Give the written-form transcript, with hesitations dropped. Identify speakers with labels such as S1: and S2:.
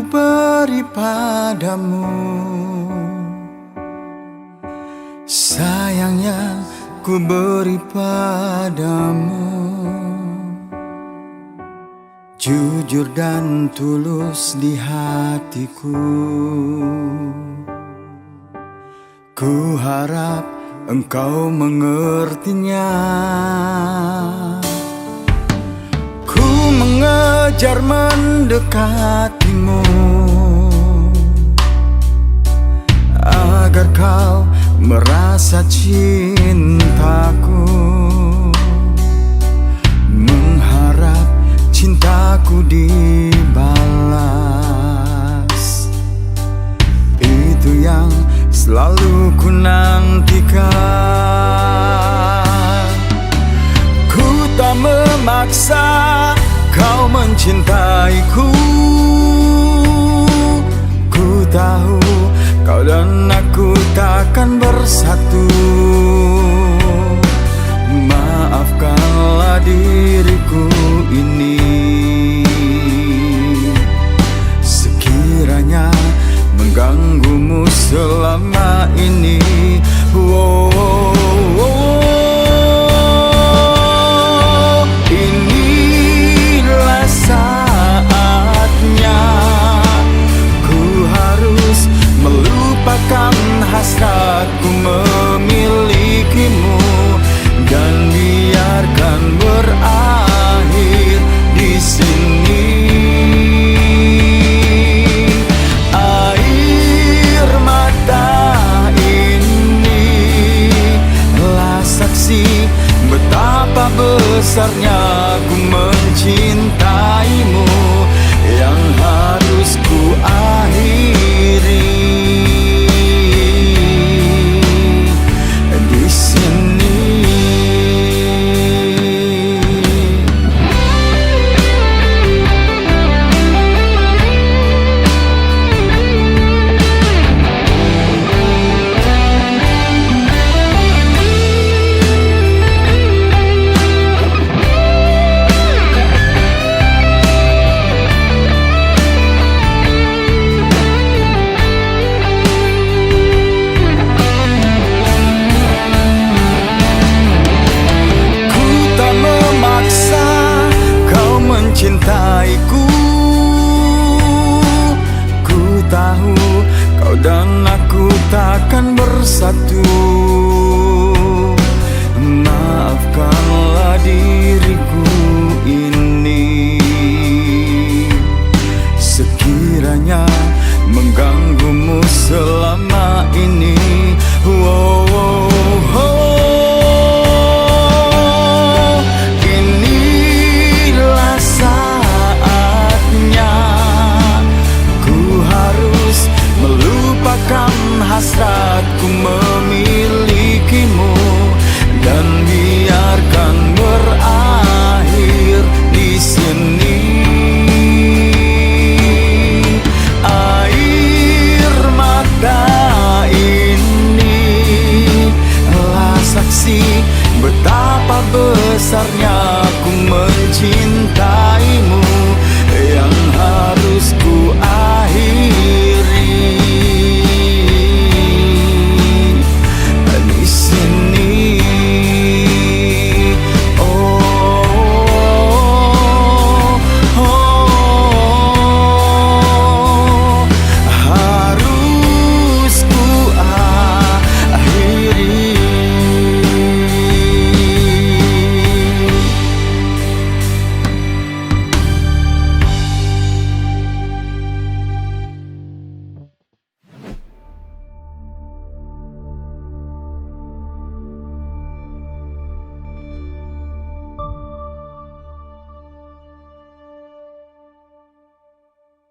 S1: ku beri padamu, sayang yang ku beri padamu. Jujur dan tulus di hatiku, ku harap engkau mengertinya. Ku mengejar mendekatimu agar kau merasa cintaku, mengharap cintaku dibalas. Itu yang selalu ku nantikan. Ku tak memaksa kau mencintaiku. Ku tahu kau dan aku takkan bersatu. Maafkanlah diriku ini sekiranya mengganggumu selama ini. Inilah saatnya ku harus melupakan hasratku memilikimu dan biarkan berakhir di sini. Air mata ini lah saksi betapa besarnya ku mencintaimu yang harus ku akhiri di sini. Cintaiku, ku tahu kau dan aku takkan bersatu. Maafkanlah diriku ini sekiranya mengganggumu selama ini. Hasratku memilikimu dan biarkan berakhir di sini. Air mata ini lah saksi betapa besarnya ku mencintaimu